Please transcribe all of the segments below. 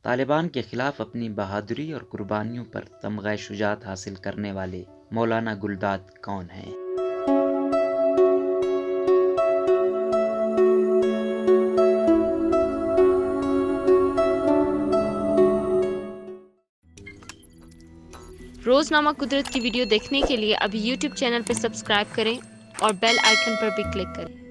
طالبان کے خلاف اپنی بہادری اور قربانیوں پر تمغہ شجاعت حاصل کرنے والے مولانا گل داد کون ہیں؟ روزنامہ قدرت کی ویڈیو دیکھنے کے لیے ابھی یوٹیوب چینل پر سبسکرائب کریں اور بیل آئیکن پر بھی کلک کریں۔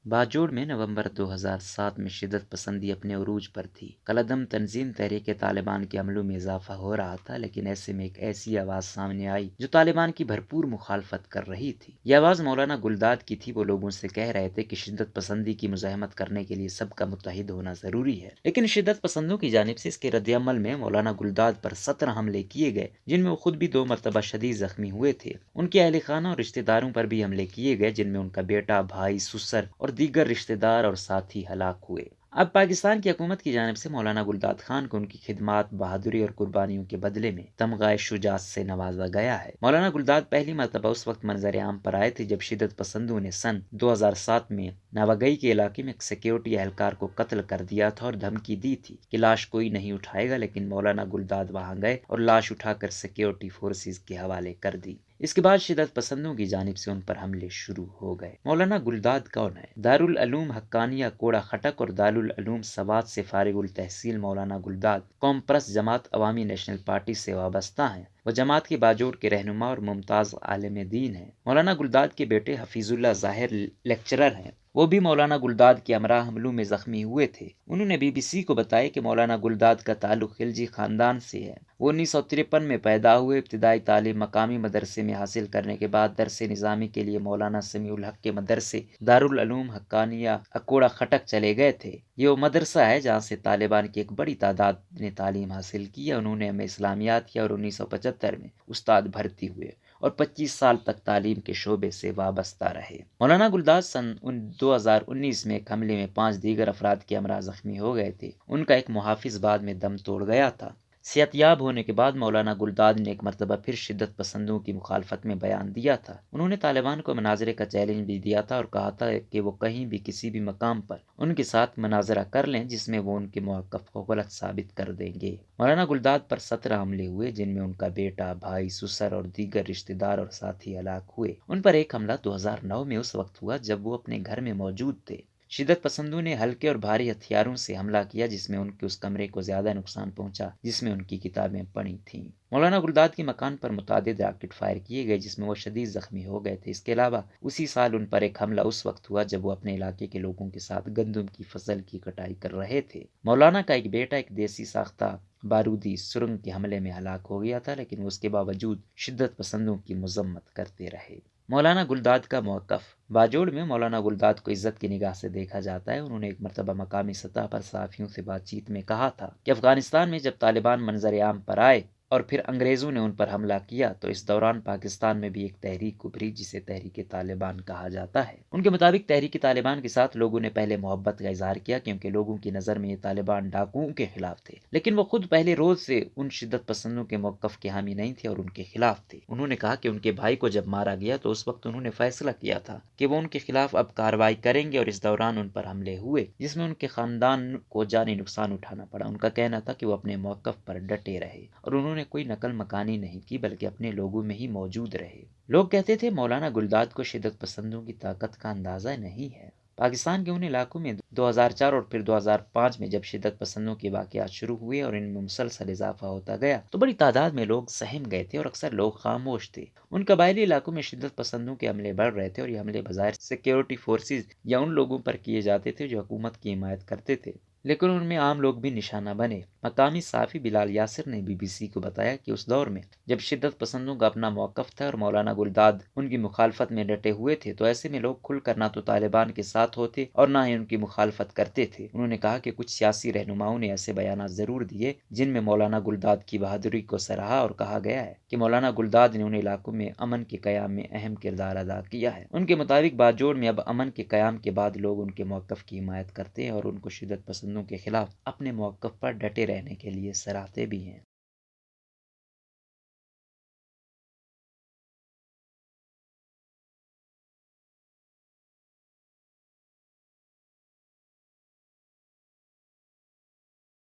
باجوڑ میں نومبر 2007 میں شدت پسندی اپنے عروج پر تھی۔ کالعدم تنظیم تحریک طالبان کے عملوں میں اضافہ ہو رہا تھا، لیکن ایسے میں ایک ایسی آواز سامنے آئی جو طالبان کی بھرپور مخالفت کر رہی تھی۔ یہ آواز مولانا گل داد کی تھی۔ وہ لوگوں سے کہہ رہے تھے کہ شدت پسندی کی مزاحمت کرنے کے لیے سب کا متحد ہونا ضروری ہے، لیکن شدت پسندوں کی جانب سے اس کے رد عمل میں مولانا گل داد پر 17 حملے کیے گئے، جن میں وہ خود بھی 2 مرتبہ شدید زخمی ہوئے تھے۔ ان کے اہل خانہ اور رشتہ داروں پر بھی حملے کیے گئے، جن میں ان کا بیٹا، بھائی، سسر اور دیگر رشتہ دار اور ساتھی ہلاک ہوئے۔ اب پاکستان کی حکومت کی جانب سے مولانا گل داد خان کو ان کی خدمات، بہادری اور قربانیوں کے بدلے میں تمغہ شجاعت سے نوازا گیا ہے۔ مولانا گل داد پہلی مرتبہ اس وقت منظر عام پر آئے تھے جب شدت پسندوں نے سن 2007 میں ناوگئی کے علاقے میں ایک سیکیورٹی اہلکار کو قتل کر دیا تھا اور دھمکی دی تھی کہ لاش کوئی نہیں اٹھائے گا، لیکن مولانا گل داد وہاں گئے اور لاش اٹھا کر سیکیورٹی فورسز کے حوالے کر دی۔ اس کے بعد شدت پسندوں کی جانب سے ان پر حملے شروع ہو گئے۔ مولانا گل داد کون ہے؟ دارالعلوم حقانیہ کوڑا خٹک اور دارالعلوم سوات سے فارغ التحصیل مولانا گل داد قوم پرست جماعت عوامی نیشنل پارٹی سے وابستہ ہیں۔ وہ جماعت کے باجوڑ کے رہنما اور ممتاز عالم دین ہیں۔ مولانا گل داد کے بیٹے حفیظ اللہ ظاہر لیکچرر ہیں۔ وہ بھی مولانا گل داد کے ہمراہ حملوں میں زخمی ہوئے تھے۔ انہوں نے BBC کو بتایا کہ مولانا گل داد کا تعلق خلجی خاندان سے ہے۔ وہ 1953 میں پیدا ہوئے۔ ابتدائی تعلیم مقامی مدرسے میں حاصل کرنے کے بعد درس نظامی کے لیے مولانا سمیع الحق کے مدرسے دارالعلوم حقانیہ اکوڑا خٹک چلے گئے تھے۔ یہ وہ مدرسہ ہے جہاں سے طالبان کی ایک بڑی تعداد نے تعلیم حاصل کی ہے۔ انہوں نے اسلامیات کیا اور 1975 میں استاد بھرتی ہوئے اور 25 سال تک تعلیم کے شعبے سے وابستہ رہے۔ مولانا گل داد سن 2019 میں ایک حملے میں 5 دیگر افراد کے ہمراہ زخمی ہو گئے تھے۔ ان کا ایک محافظ بعد میں دم توڑ گیا تھا۔ صحت یاب ہونے کے بعد مولانا گل داد نے ایک مرتبہ پھر شدت پسندوں کی مخالفت میں بیان دیا تھا۔ انہوں نے طالبان کو مناظرے کا چیلنج بھی دیا تھا اور کہا تھا کہ وہ کہیں بھی کسی بھی مقام پر ان کے ساتھ مناظرہ کر لیں جس میں وہ ان کے موقف کو غلط ثابت کر دیں گے۔ مولانا گل داد پر 17 حملے ہوئے، جن میں ان کا بیٹا، بھائی، سسر اور دیگر رشتہ دار اور ساتھی ہلاک ہوئے۔ ان پر ایک حملہ 2009 میں اس وقت ہوا جب وہ اپنے گھر میں موجود تھے۔ شدت پسندوں نے ہلکے اور بھاری ہتھیاروں سے حملہ کیا، جس میں ان کے اس کمرے کو زیادہ نقصان پہنچا جس میں ان کی کتابیں پڑی تھیں۔ مولانا گل داد کے مکان پر متعدد راکٹ فائر کیے گئے جس میں وہ شدید زخمی ہو گئے تھے۔ اس کے علاوہ اسی سال ان پر ایک حملہ اس وقت ہوا جب وہ اپنے علاقے کے لوگوں کے ساتھ گندم کی فصل کی کٹائی کر رہے تھے۔ مولانا کا ایک بیٹا ایک دیسی ساختہ بارودی سرنگ کے حملے میں ہلاک ہو گیا تھا، لیکن وہ اس کے باوجود شدت پسندوں کی مذمت کرتے رہے۔ مولانا گل داد کا موقف۔ باجوڑ میں مولانا گل داد کو عزت کی نگاہ سے دیکھا جاتا ہے۔ انہوں نے ایک مرتبہ مقامی سطح پر صحافیوں سے بات چیت میں کہا تھا کہ افغانستان میں جب طالبان منظر عام پر آئے اور پھر انگریزوں نے ان پر حملہ کیا تو اس دوران پاکستان میں بھی ایک تحریک ابھری جسے تحریک طالبان کہا جاتا ہے۔ ان کے مطابق تحریک طالبان کے ساتھ لوگوں نے پہلے محبت کا اظہار کیا کیونکہ لوگوں کی نظر میں یہ طالبان ڈاکوؤں کے خلاف تھے، لیکن وہ خود پہلے روز سے ان شدت پسندوں کے موقف کے حامی نہیں تھے اور ان کے خلاف تھے۔ انہوں نے کہا کہ ان کے بھائی کو جب مارا گیا تو اس وقت انہوں نے فیصلہ کیا تھا کہ وہ ان کے خلاف اب کارروائی کریں گے اور اس دوران ان پر حملے ہوئے جس میں ان کے خاندان کو جانی نقصان اٹھانا پڑا۔ ان کا کہنا تھا کہ وہ اپنے موقف پر ڈٹے رہے اور انہوں نے کوئی نقل مکانی نہیں کی بلکہ اپنے لوگوں میں ہی موجود رہے۔ لوگ کہتے تھے مولانا گل داد کو شدت پسندوں کی طاقت کا اندازہ نہیں ہے۔ پاکستان کے ان علاقوں میں 2004 اور پھر 2005 میں جب شدت پسندوں کے واقعات شروع ہوئے اور ان میں مسلسل اضافہ ہوتا گیا تو بڑی تعداد میں لوگ سہم گئے تھے اور اکثر لوگ خاموش تھے۔ ان قبائلی علاقوں میں شدت پسندوں کے حملے بڑھ رہے تھے اور یہ حملے بظاہر سیکیورٹی فورسز یا ان لوگوں پر کیے جاتے تھے جو حکومت کی حمایت کرتے تھے، لیکن ان میں عام لوگ بھی نشانہ بنے۔ مقامی صحافی بلال یاسر نے BBC کو بتایا کہ اس دور میں جب شدت پسندوں کا اپنا موقف تھا اور مولانا گل داد ان کی مخالفت میں ڈٹے ہوئے تھے تو ایسے میں لوگ کھل کر نہ تو طالبان کے ساتھ ہوتے اور نہ ہی ان کی مخالفت کرتے تھے۔ انہوں نے کہا کہ کچھ سیاسی رہنماؤں نے ایسے بیانات ضرور دیے جن میں مولانا گل داد کی بہادری کو سراہا اور کہا گیا ہے کہ مولانا گل داد نے ان علاقوں میں امن کے قیام میں اہم کردار ادا کیا ہے۔ ان کے مطابق باجوڑ میں اب امن کے قیام کے بعد لوگ ان کے موقف کی حمایت کرتے ہیں اور ان کو شدت پسندوں کے خلاف اپنے موقف پر ڈٹے رہنے کے لیے سراہتے بھی ہیں۔